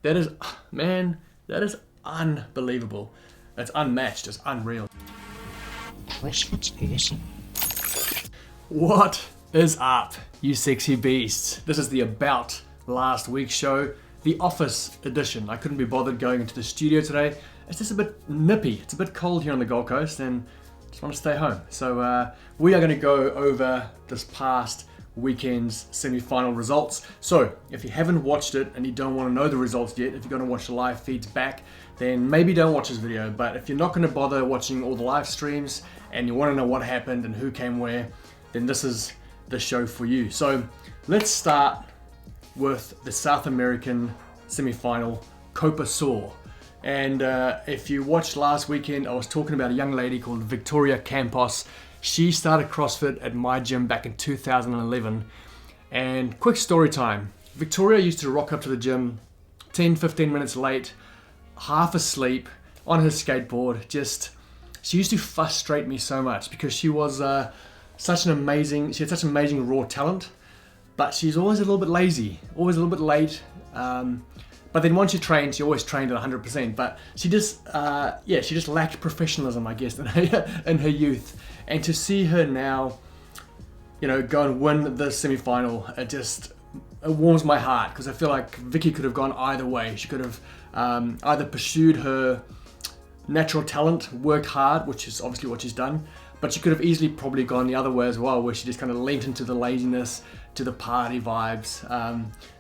That is, man, that is unbelievable. It's unmatched. It's unreal. CrossFit's awesome. What is up, you sexy beasts? This is the About Last Week's show, the office edition. I couldn't be bothered going into the studio today. It's just a bit nippy. It's a bit cold here on the Gold Coast and just want to stay home. So we are going to go over this past weekend's semi-final results. So if you haven't watched it and you don't want to know the results yet, if you're going to watch the live feeds back, then maybe don't watch this video. But if you're not going to bother watching all the live streams and you want to know what happened and who came where, then this is the show for you. So let's start with the South American semi-final, Copa Sur. And if you watched last weekend, I was talking about a young lady called Victoria Campos. She started CrossFit at my gym back in 2011. And quick story time. Victoria used to rock up to the gym 10-15 minutes late, half asleep, on her skateboard. She used to frustrate me so much because she was she had such amazing raw talent, but she's always a little bit lazy, always a little bit late. But then once you train, she always trained at 100%. But she just lacked professionalism, I guess, in her youth. And to see her now, go and win the semi-final, it warms my heart, because I feel like Vicky could have gone either way. She could have either pursued her natural talent, worked hard, which is obviously what she's done, but she could have easily probably gone the other way as well, where she just kind of leant into the laziness, to the party vibes.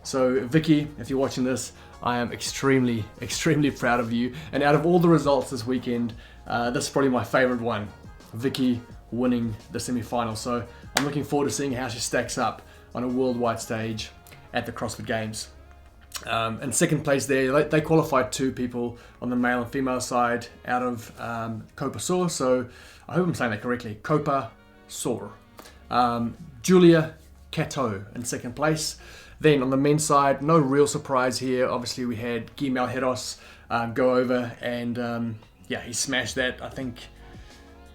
So Vicky, if you're watching this, I am extremely, extremely proud of you. And out of all the results this weekend, this is probably my favorite one. Vicky winning the semi-final. So I'm looking forward to seeing how she stacks up on a worldwide stage at the CrossFit Games. In second place there, they qualified 2 people on the male and female side out of Copa Sur. So I hope I'm saying that correctly. Copa Sur. Julia Cato in second place. Then on the men's side, no real surprise here. Obviously we had Guy Malheiros go over and he smashed that. I think,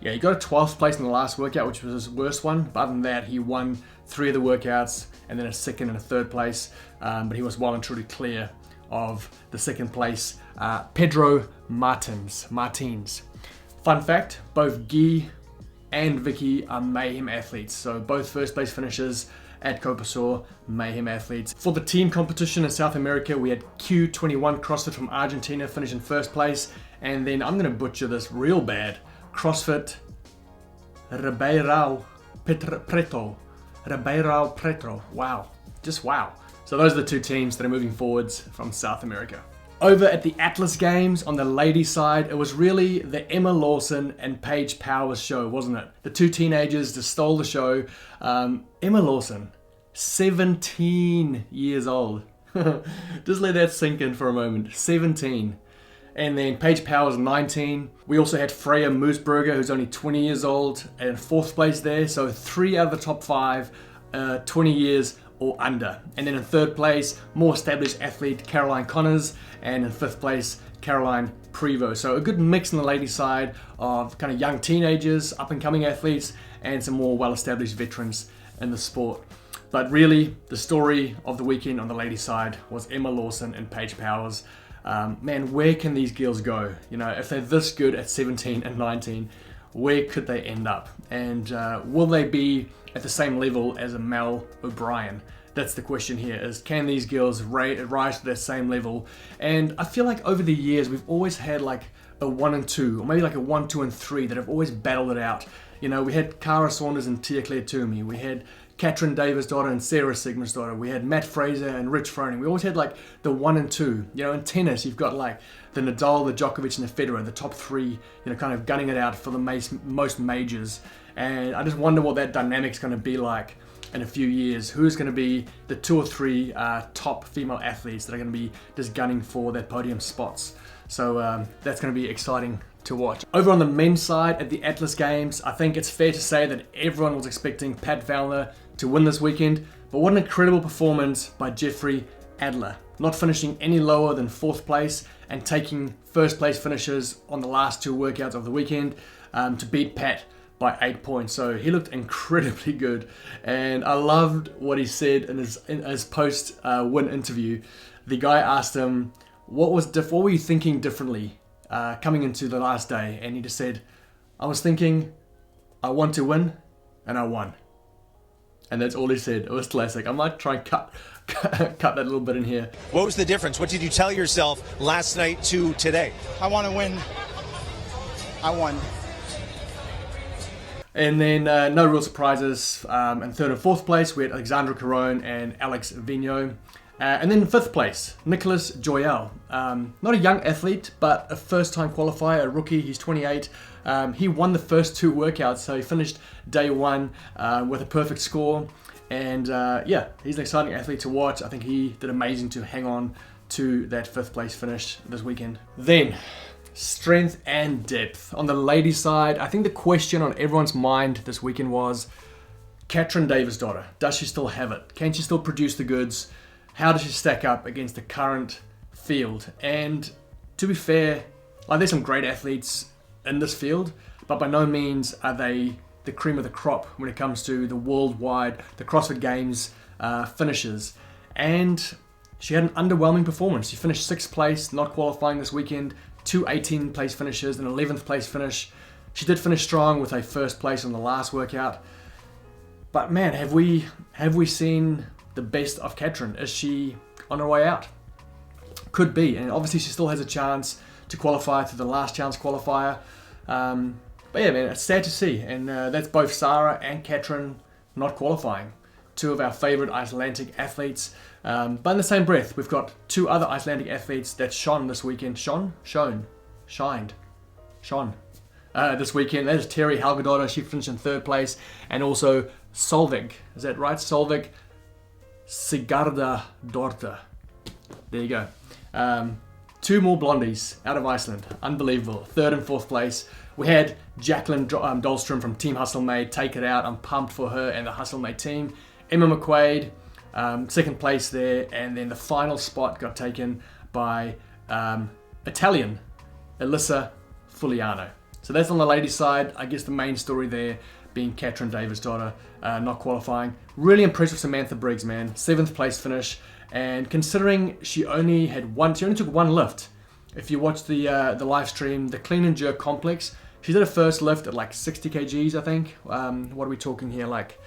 he got a 12th place in the last workout, which was his worst one. But other than that, he won 3 of the workouts and then a second and a third place. But he was well and truly clear of the second place. Pedro Martins. Fun fact, both Guy and Vicky are Mayhem athletes. So both first place finishers at Copa Sur, Mayhem athletes. For the team competition in South America, we had Q21 CrossFit from Argentina finish in first place. And then I'm going to butcher this real bad. CrossFit Ribeirão Preto. Wow. Just wow. So those are the 2 teams that are moving forwards from South America. Over at the Atlas Games on the ladies' side, it was really the Emma Lawson and Paige Powers show, wasn't it? The 2 teenagers just stole the show. Emma Lawson, 17 years old. Just let that sink in for a moment. 17. And then Paige Powers, 19. We also had Freya Moosberger, who's only 20 years old, and 4th place there. So 3 out of the top 5, 20 years or under. And then in 3rd place, more established athlete Caroline Connors, and in 5th place, Caroline Prevost. So a good mix on the ladies' side of kind of young teenagers, up-and-coming athletes, and some more well-established veterans in the sport. But really, the story of the weekend on the ladies' side was Emma Lawson and Paige Powers. Man, where can these girls go? If they're this good at 17 and 19, where could they end up? And will they be at the same level as a Mel O'Brien? That's the question here, is can these girls rise to that same level? And I feel like over the years, we've always had like a 1 and 2, or maybe like a 1, 2, and 3 that have always battled it out. We had Cara Saunders and Tia-Clair Toomey. We had Katrin Davis-daughter and Sarah Sigmarsdottir. We had Matt Fraser and Rich Froning. We always had like the 1 and 2. In tennis, you've got like the Nadal, the Djokovic, and the Federer, the top 3, kind of gunning it out for the most majors. And I just wonder what that dynamic's going to be like in a few years. Who's going to be the 2 or 3 top female athletes that are going to be just gunning for their podium spots? So that's going to be exciting to watch. Over on the men's side at the Atlas Games, I think it's fair to say that everyone was expecting Pat Vellner to win this weekend, but what an incredible performance by Jeffrey Adler, not finishing any lower than 4th place and taking 1st place finishes on the last 2 workouts of the weekend to beat Pat by 8 points. So he looked incredibly good, and I loved what he said in his post win interview. The guy asked him, what were you thinking differently coming into the last day? And he just said, I was thinking, I want to win, and I won. And that's all he said. It was classic. I might try and cut that little bit in here. What was the difference? What did you tell yourself last night to today? I want to win. I won. And then no real surprises. In third and fourth place, we had Alexandra Caron and Alex Vigneault. And then in fifth place, Nicolas Joyel. Not a young athlete, but a first-time qualifier, a rookie. He's 28. He won the first 2 workouts, so he finished day 1 with a perfect score. And yeah, he's an exciting athlete to watch. I think he did amazing to hang on to that 5th place finish this weekend. Then, strength and depth. On the ladies' side, I think the question on everyone's mind this weekend was, Katrin Davidsdottir, does she still have it? Can she still produce the goods? How does she stack up against the current field? And to be fair, like, there's some great athletes in this field, but by no means are they the cream of the crop when it comes to the worldwide, the CrossFit Games finishes. And she had an underwhelming performance. She finished 6th place, not qualifying this weekend, 2 18th place finishes, an 11th place finish. She did finish strong with a 1st place on the last workout. But man, have we seen the best of Katrin? Is she on her way out? Could be, and obviously she still has a chance to qualify to the last chance qualifier. But yeah, man, it's sad to see, and that's both Sarah and Katrin not qualifying. 2 of our favourite Icelandic athletes. But in the same breath, we've got 2 other Icelandic athletes that shone this weekend. Shined. This weekend. That is Terry Helgadottir. She finished in 3rd place. And also Solveig. Is that right? Solveig Sigardardóttir. There you go. 2 more blondies out of Iceland. Unbelievable. 3rd and 4th place. We had Jacqueline Dahlstrom from Team Hustle Made take it out. I'm pumped for her and the Hustle Made team. Emma McQuaid, 2nd place there. And then the final spot got taken by Italian Elissa Fuliano. So that's on the ladies' side. I guess the main story there being Katrin Davidsdottir not qualifying. Really impressed with Samantha Briggs, man. 7th place finish. And considering she only took 1 lift. If you watch the live stream, the clean and jerk complex, she did a first lift at like 60 kgs, I think. What are we talking here? Like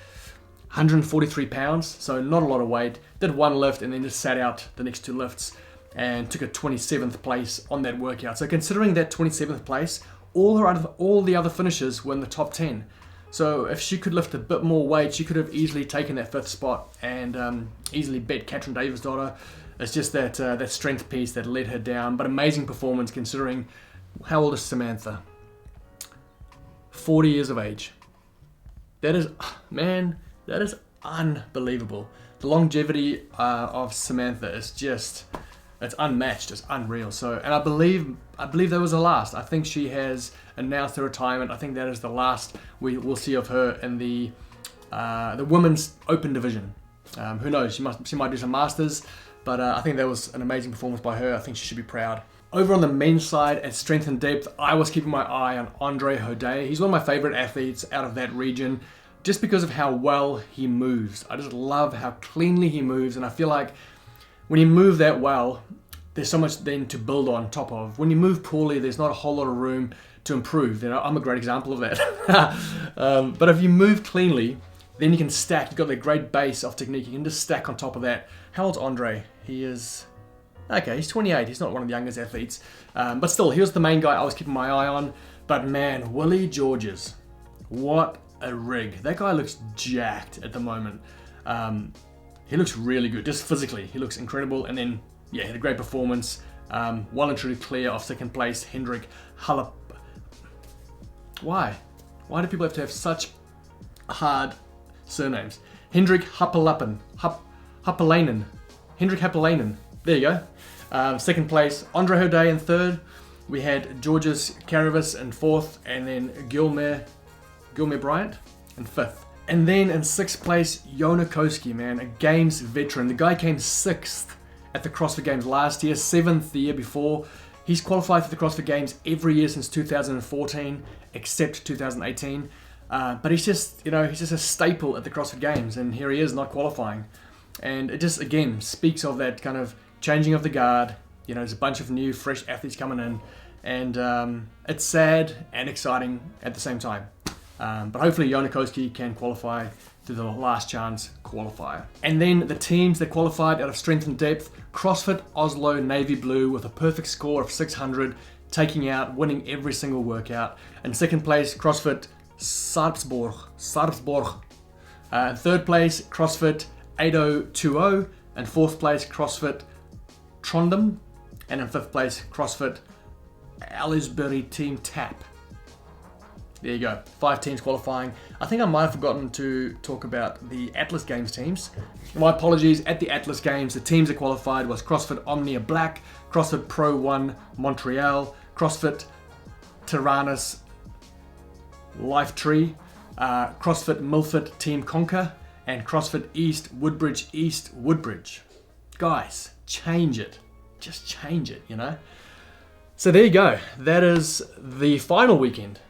143 pounds, so not a lot of weight. Did 1 lift and then just sat out the next 2 lifts and took a 27th place on that workout. So considering that 27th place, all the other finishers were in the top 10. So if she could lift a bit more weight, she could have easily taken that 5th spot and easily bet Katrin Davidsdottir. It's just that strength piece that let her down. But amazing performance considering, how old is Samantha? 40 years of age. That is unbelievable. The longevity of Samantha is it's unmatched. It's unreal. So, and I believe that was the last. I think she has announced her retirement. I think that is the last we will see of her in the women's open division. Who knows? She might do some masters. But I think that was an amazing performance by her. I think she should be proud. Over on the men's side at strength and depth, I was keeping my eye on Andre Hodé. He's one of my favorite athletes out of that region just because of how well he moves. I just love how cleanly he moves, and I feel like when you move that well, there's so much then to build on top of. When you move poorly, there's not a whole lot of room to improve. You know, I'm a great example of that. But if you move cleanly, then you can stack. You've got that great base of technique. You can just stack on top of that. How old's Andre? He's 28. He's not one of the youngest athletes. But still, he was the main guy I was keeping my eye on. But man, Willie Georges, what a rig. That guy looks jacked at the moment. He looks really good, just physically. He looks incredible. And then, yeah, he had a great performance. Well and truly clear of 2nd place, Hendrik Halep. Why? Why do people have to have such hard surnames? Hendrik Happalainen. Hendrik Happalainen. There you go. 2nd place, Andre Hodé in 3rd. We had Georges Caravis in 4th, and then Gilmer Bryant in 5th. And then in 6th place, Jona Koski, man, a Games veteran. The guy came 6th at the CrossFit Games last year, 7th the year before. He's qualified for the CrossFit Games every year since 2014, except 2018. But he's just a staple at the CrossFit Games, and here he is not qualifying. And it just, again, speaks of that kind of changing of the guard, You know, there's a bunch of new, fresh athletes coming in, and it's sad and exciting at the same time. But hopefully Jonikowski can qualify to the last chance qualifier. And then the teams that qualified out of strength and depth: CrossFit Oslo Navy Blue with a perfect score of 600, taking out, winning every single workout. In second place, CrossFit Sarpsborg. Third place, CrossFit 8020. And fourth place, CrossFit Trondheim. And in fifth place, CrossFit Alisbury Team Tap. There you go, 5 teams qualifying. I think I might have forgotten to talk about the Atlas Games teams. My apologies. At the Atlas Games, the teams that qualified was CrossFit Omnia Black, CrossFit Pro 1 Montreal, CrossFit Tyrannus Lifetree, CrossFit Milford Team Conquer, and CrossFit East Woodbridge. Guys, change it. Just change it, you know? So there you go. That is the final weekend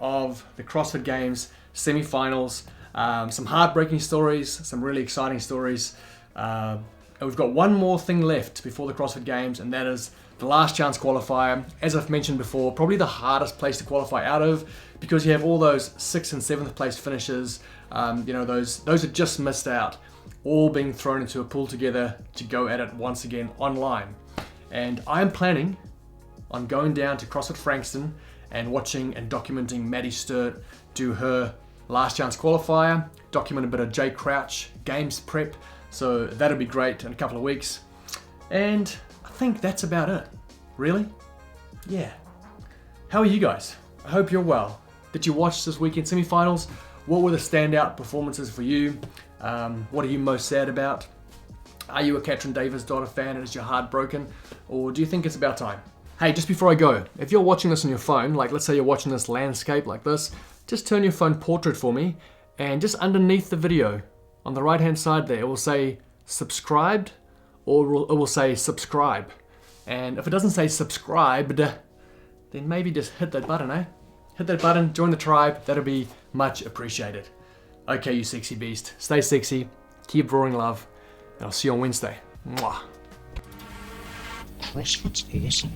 of the CrossFit Games semi-finals. Some heartbreaking stories, some really exciting stories. And we've got one more thing left before the CrossFit Games, and that is the last chance qualifier. As I've mentioned before, probably the hardest place to qualify out of, because you have all those 6th and 7th place finishes. You know, those that just missed out, all being thrown into a pool together to go at it once again online. And I'm planning on going down to CrossFit Frankston and watching and documenting Maddie Sturt do her last chance qualifier, document a bit of Jay Crouch games prep, so that'll be great in a couple of weeks. And I think that's about it. Really? Yeah. How are you guys? I hope you're well. Did you watch this weekend semi-finals? What were the standout performances for you? What are you most sad about? Are you a Katrin Davis-Daughter fan and is your heart broken? Or do you think it's about time? Hey, just before I go, if you're watching this on your phone, like let's say you're watching this landscape like this, just turn your phone portrait for me, and just underneath the video, on the right hand side there, it will say subscribed, or it will say subscribe. And if it doesn't say subscribed, then maybe just hit that button, eh? Hit that button, join the tribe, that'll be much appreciated. Okay, you sexy beast, stay sexy, keep roaring love, and I'll see you on Wednesday. Mwah. CrossFit awesome.